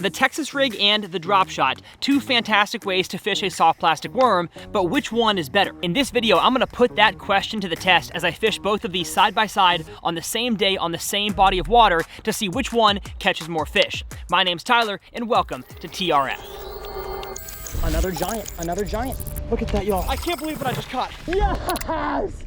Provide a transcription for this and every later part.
The Texas rig and the drop shot, two fantastic ways to fish a soft plastic worm, but which one is better? In this video, I'm gonna put that question to the test as I fish both of these side by side on the same day on the same body of water to see which one catches more fish. My name's Tyler, and welcome to TRF. Another giant. Look at that, y'all. I can't believe what I just caught. Yes!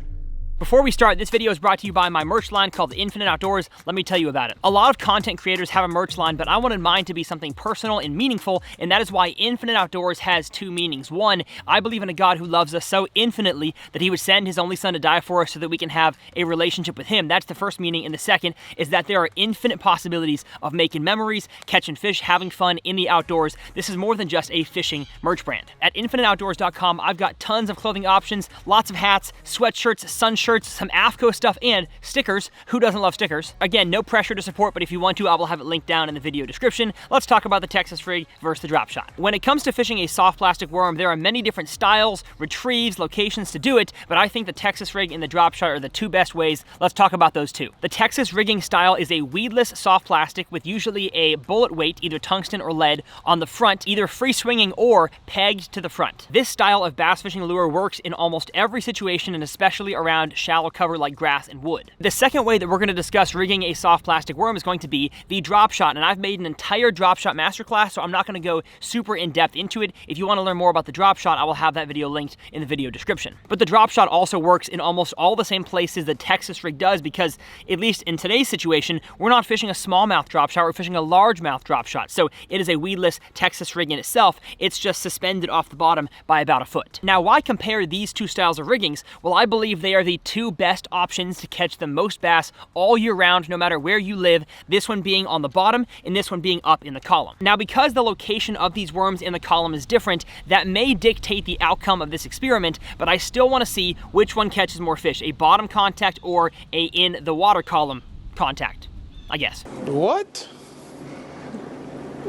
Before we start, this video is brought to you by my merch line called Infinite Outdoors. Let me tell you about it. A lot of content creators have a merch line, but I wanted mine to be something personal and meaningful, and that is why Infinite Outdoors has two meanings. One, I believe in a God who loves us so infinitely that he would send his only son to die for us so that we can have a relationship with him. That's the first meaning, and the second is that there are infinite possibilities of making memories, catching fish, having fun in the outdoors. This is more than just a fishing merch brand. At infiniteoutdoors.com, I've got tons of clothing options, lots of hats, sweatshirts, sun shirts, some AFCO stuff, and stickers. Who doesn't love stickers? Again, no pressure to support, but if you want to, I will have it linked down in the video description. Let's talk about the Texas rig versus the drop shot. When it comes to fishing a soft plastic worm, there are many different styles, retrieves, locations to do it, but I think the Texas rig and the drop shot are the two best ways. Let's talk about those two. The Texas rigging style is a weedless soft plastic with usually a bullet weight, either tungsten or lead, on the front, either free swinging or pegged to the front. This style of bass fishing lure works in almost every situation, and especially around shallow cover like grass and wood. The second way that we're going to discuss rigging a soft plastic worm is going to be the drop shot, and I've made an entire drop shot masterclass, so I'm not going to go super in depth into it. If you want to learn more about the drop shot, I will have that video linked in the video description. But the drop shot also works in almost all the same places the Texas rig does, because at least in today's situation, we're not fishing a smallmouth drop shot, we're fishing a largemouth drop shot. So it is a weedless Texas rig in itself. It's just suspended off the bottom by about a foot. Now, why compare these two styles of riggings? Well, I believe they are the two best options to catch the most bass all year round, no matter where you live, this one being on the bottom and this one being up in the column. Now, because the location of these worms in the column is different, that may dictate the outcome of this experiment, but I still want to see which one catches more fish, a bottom contact or a in the water column contact, I guess. What?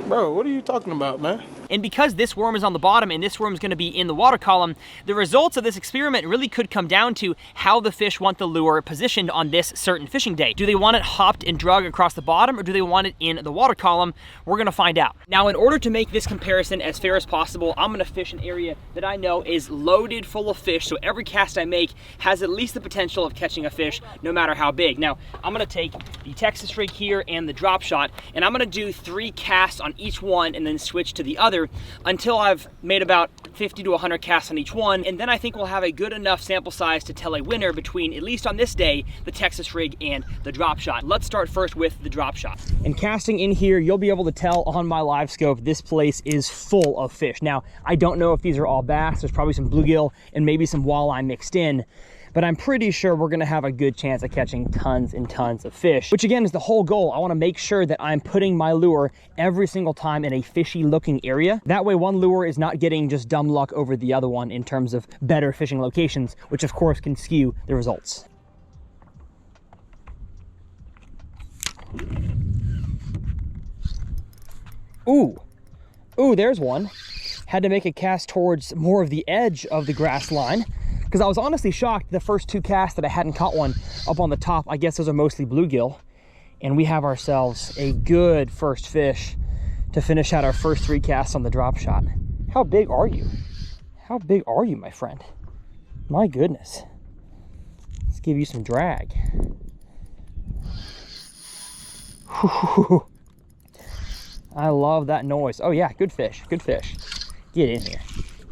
Bro, what are you talking about, man? And because this worm is on the bottom and this worm is going to be in the water column, the results of this experiment really could come down to how the fish want the lure positioned on this certain fishing day. Do they want it hopped and drug across the bottom, or do they want it in the water column? We're going to find out. Now, in order to make this comparison as fair as possible, I'm going to fish an area that I know is loaded full of fish, so every cast I make has at least the potential of catching a fish, no matter how big. Now, I'm going to take the Texas rig here and the drop shot, and I'm going to do 3 casts on each one and then switch to the other until I've made about 50 to 100 casts on each one, and then I think we'll have a good enough sample size to tell a winner between, at least on this day, the Texas rig and the drop shot. Let's start first with the drop shot. And casting in here, you'll be able to tell on my live scope, this place is full of fish. Now, I don't know if these are all bass. There's probably some bluegill and maybe some walleye mixed in, but I'm pretty sure we're gonna have a good chance of catching tons and tons of fish, which again is the whole goal. I wanna make sure that I'm putting my lure every single time in a fishy looking area. That way one lure is not getting just dumb luck over the other one in terms of better fishing locations, which of course can skew the results. Ooh, there's one. Had to make a cast towards more of the edge of the grass line, because I was honestly shocked the first 2 casts that I hadn't caught one up on the top. I guess those are mostly bluegill. And we have ourselves a good first fish to finish out our first 3 casts on the drop shot. How big are you? How big are you, my friend? My goodness. Let's give you some drag. Whew. I love that noise. Oh yeah, good fish, good fish. Get in here.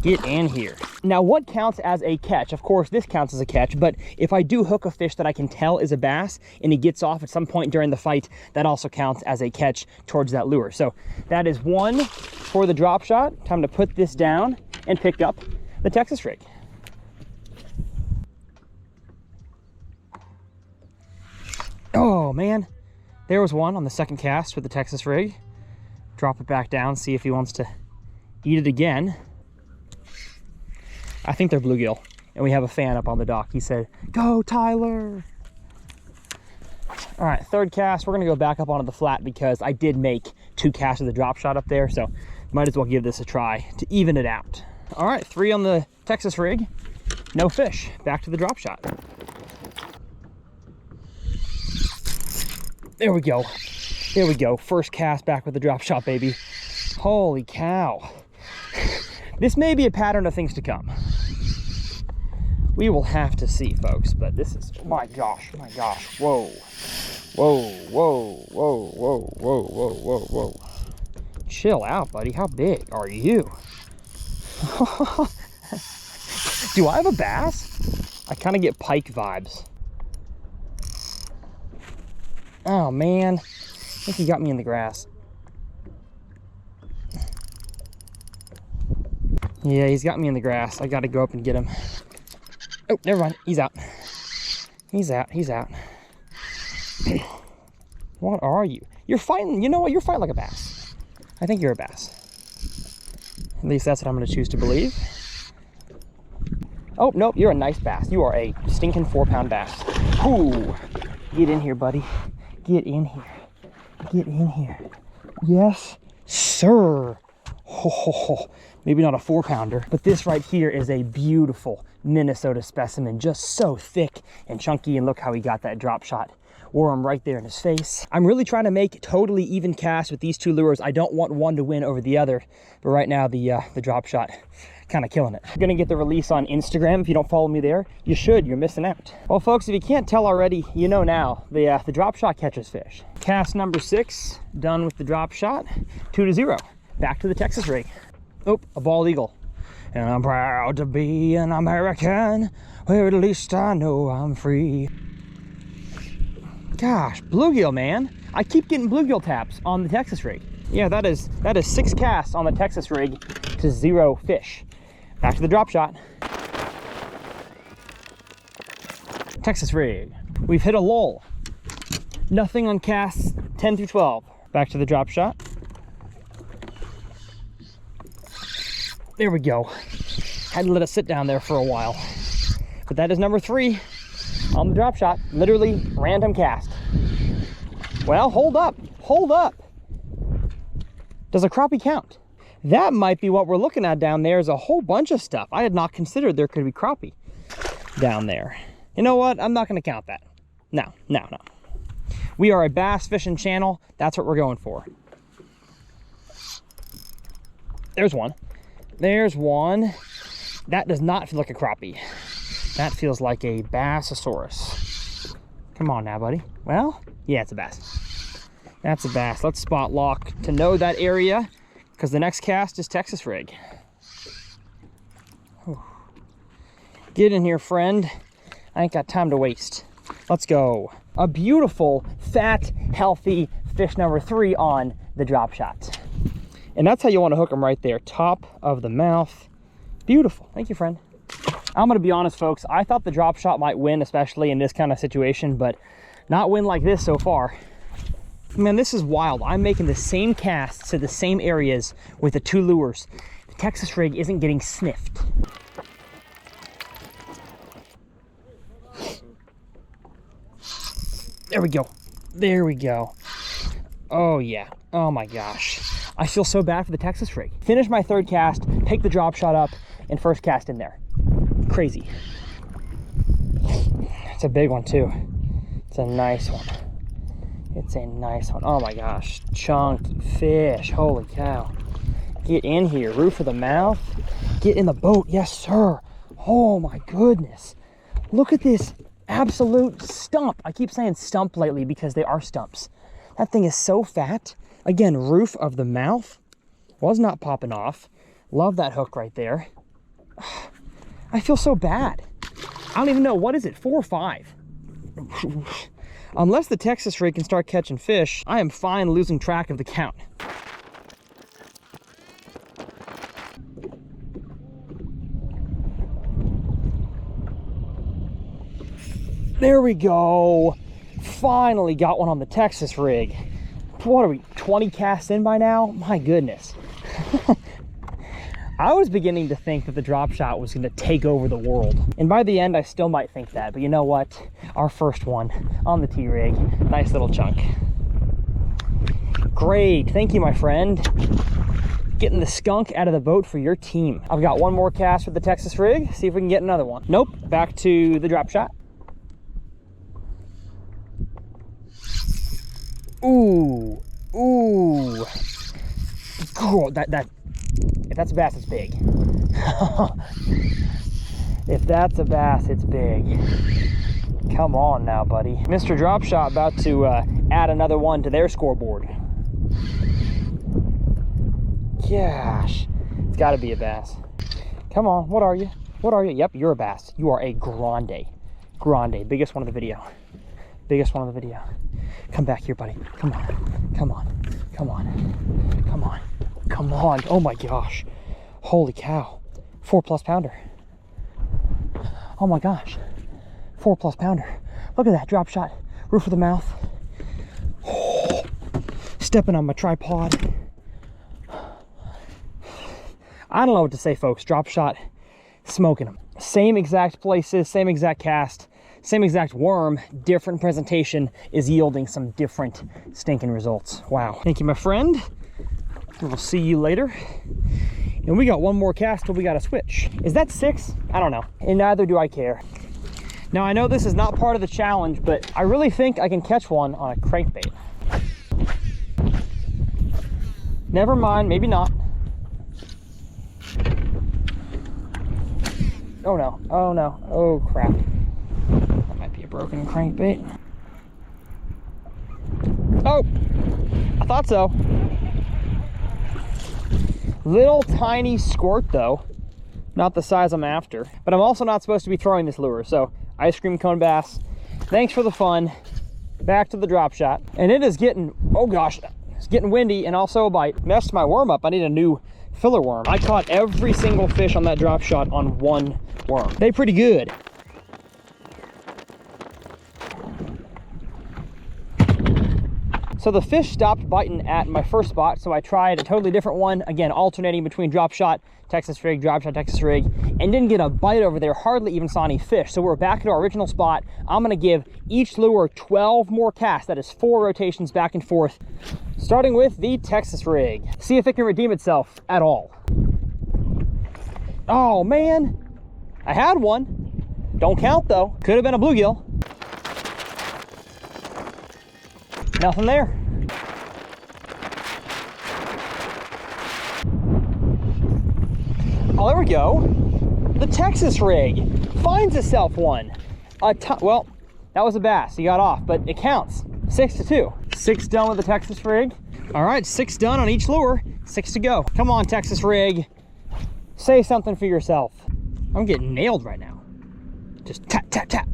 Get in here. Now, what counts as a catch? Of course, this counts as a catch, but if I do hook a fish that I can tell is a bass and he gets off at some point during the fight, that also counts as a catch towards that lure. So that is 1 for the drop shot. Time to put this down and pick up the Texas rig. Oh man, there was one on the second cast with the Texas rig. Drop it back down, see if he wants to eat it again. I think they're bluegill, and we have a fan up on the dock. He said, "Go, Tyler." All right, third cast, we're gonna go back up onto the flat because I did make 2 casts of the drop shot up there, so might as well give this a try to even it out. All right, 3 on the Texas rig, no fish. Back to the drop shot. There we go. There we go. First cast back with the drop shot, baby. Holy cow. This may be a pattern of things to come. We will have to see, folks, but this is, oh my gosh, whoa. Whoa, whoa, whoa, whoa, whoa, whoa, whoa, whoa. Chill out, buddy. How big are you? Do I have a bass? I kind of get pike vibes. Oh, man. I think he got me in the grass. Yeah, he's got me in the grass. I got to go up and get him. Oh, never mind. He's out. He's out. He's out. What are you? You're fighting. You know what? You're fighting like a bass. I think you're a bass. At least that's what I'm going to choose to believe. Oh, nope. You're a nice bass. You are a stinking 4-pound bass. Ooh. Get in here, buddy. Get in here. Get in here. Yes, sir. Oh, maybe not a 4-pounder, but this right here is a beautiful Minnesota specimen. Just so thick and chunky. And look how he got that drop shot. Worm right there in his face. I'm really trying to make totally even casts with these two lures. I don't want one to win over the other, but right now the drop shot kind of killing it. I'm gonna get the release on Instagram. If you don't follow me there, you should. You're missing out. Well, folks, if you can't tell already, you know now. The drop shot catches fish. Cast number 6, done with the drop shot. 2-0. Back to the Texas rig. Oh, a bald eagle. And I'm proud to be an American, where at least I know I'm free. Gosh, bluegill, man. I keep getting bluegill taps on the Texas rig. Yeah, that is 6 casts on the Texas rig to 0 fish. Back to the drop shot. Texas rig. We've hit a lull. Nothing on casts 10 through 12. Back to the drop shot. There we go. Had to let it sit down there for a while. But that is number 3 on the drop shot. Literally random cast. Well, hold up. Hold up. Does a crappie count? That might be what we're looking at down there, is a whole bunch of stuff. I had not considered there could be crappie down there. You know what? I'm not going to count that. No. We are a bass fishing channel. That's what we're going for. There's one. There's one. That does not feel like a crappie. That feels like a Bassosaurus. Come on now, buddy. Well, yeah, it's a bass. That's a bass. Let's spot lock to know that area, because the next cast is Texas rig. Whew. Get in here, friend. I ain't got time to waste. Let's go. A beautiful, fat, healthy fish number 3 on the drop shot. And that's how you want to hook them, right there. Top of the mouth. Beautiful. Thank you, friend. I'm going to be honest, folks. I thought the drop shot might win, especially in this kind of situation, but not win like this so far. Man, this is wild. I'm making the same casts to the same areas with the 2 lures. The Texas rig isn't getting sniffed. There we go. There we go. Oh, yeah. Oh, my gosh. I feel so bad for the Texas rig. Finish my 3rd cast, pick the drop shot up, and 1st cast in there. Crazy. It's a big one, too. It's a nice one. It's a nice one. Oh, my gosh. Chunky fish. Holy cow. Get in here. Roof of the mouth. Get in the boat. Yes, sir. Oh, my goodness. Look at this absolute stump. I keep saying stump lately because they are stumps. That thing is so fat. Again, roof of the mouth. Was not popping off. Love that hook right there. I feel so bad. I don't even know. What is it? 4 or 5? Unless the Texas rig can start catching fish, I am fine losing track of the count. There we go. Finally got one on the Texas rig. What are we, 20 casts in by now? My goodness. I was beginning to think that the drop shot was going to take over the world. And by the end, I still might think that. But you know what? Our first one on the T-rig. Nice little chunk. Great. Thank you, my friend. Getting the skunk out of the boat for your team. I've got one more cast with the Texas rig. See if we can get another one. Nope. Back to the drop shot. Ooh. Ooh. Cool, if that's a bass, it's big. If that's a bass, it's big. Come on now, buddy. Mr. Drop Shot about to add another one to their scoreboard. Gosh, it's gotta be a bass. Come on, what are you? What are you? Yep, you're a bass. You are a grande. Grande, biggest one of the video. Biggest one of the video. Come back here, buddy. Come on, come on, come on, come on, come on. Oh my gosh. Holy cow. 4+ pounder. Oh my gosh. 4+ pounder. Look at that, drop shot. Roof of the mouth. Oh, stepping on my tripod. I don't know what to say, folks. Drop shot, smoking them. Same exact places, same exact cast, same exact worm, different presentation is yielding some different stinking results. Wow. Thank you, my friend. We'll see you later. And we got one more cast till we got to switch. Is that 6? I don't know. And neither do I care. Now, I know this is not part of the challenge, but I really think I can catch one on a crankbait. Never mind, maybe not. Oh no, oh no, oh crap. That might be a broken crankbait. Oh, I thought so. Little tiny squirt though, not the size I'm after. But I'm also not supposed to be throwing this lure, so ice cream cone bass. Thanks for the fun. Back to the drop shot. And it is getting, oh gosh, it's getting windy and also a bite. Messed my worm up. I need a new filler worm. I caught every single fish on that drop shot on one worm. They pretty good. So the fish stopped biting at my first spot, so I tried a totally different one, again alternating between drop shot, Texas rig, drop shot, Texas rig, and didn't get a bite over there, hardly even saw any fish. So we're back at our original spot. I'm gonna give each lure 12 more casts, that is 4 rotations back and forth, starting with the Texas rig. See if it can redeem itself at all. Oh man, I had one. Don't count though, could have been a bluegill. Nothing there. Oh, there we go. The Texas rig finds itself one. Well, that was a bass. He got off, but it counts. 6-2. 6 done with the Texas rig. All right, 6 done on each lure. 6 to go. Come on, Texas rig. Say something for yourself. I'm getting nailed right now. Just tap, tap, tap.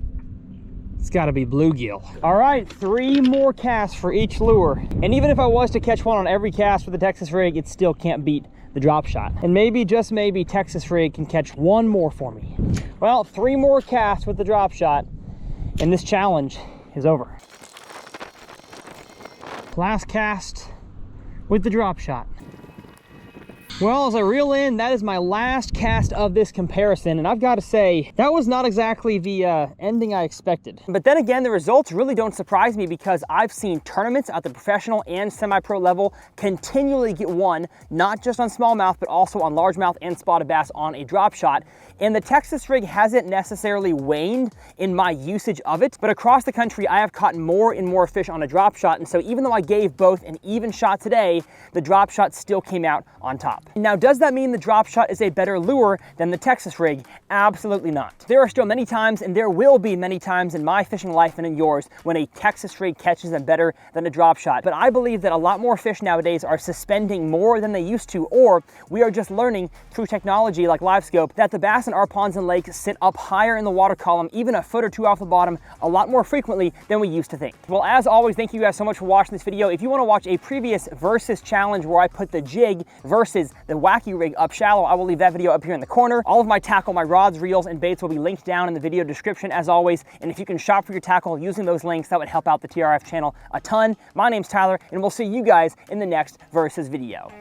It's gotta be bluegill. All right, 3 more casts for each lure. And even if I was to catch one on every cast with the Texas rig, it still can't beat the drop shot. And maybe, just maybe, Texas rig can catch one more for me. Well, 3 more casts with the drop shot, and this challenge is over. Last cast with the drop shot. Well, as I reel in, that is my last cast of this comparison, and I've got to say, that was not exactly the ending I expected. But then again, the results really don't surprise me because I've seen tournaments at the professional and semi-pro level continually get won, not just on smallmouth, but also on largemouth and spotted bass on a drop shot. And the Texas rig hasn't necessarily waned in my usage of it, but across the country, I have caught more and more fish on a drop shot, and so even though I gave both an even shot today, the drop shot still came out on top. Now, does that mean the drop shot is a better lure than the Texas rig? Absolutely not. There are still many times, and there will be many times in my fishing life and in yours, when a Texas rig catches them better than a drop shot. But I believe that a lot more fish nowadays are suspending more than they used to, or we are just learning through technology like LiveScope that the bass in our ponds and lakes sit up higher in the water column, even a foot or 2 off the bottom, a lot more frequently than we used to think. Well, as always, thank you guys so much for watching this video. If you want to watch a previous versus challenge where I put the jig versus the wacky rig up shallow, I will leave that video up here in the corner. All of my tackle, my rods, reels, and baits will be linked down in the video description as always. And if you can shop for your tackle using those links, that would help out the TRF channel a ton. My name's Tyler, and we'll see you guys in the next versus video.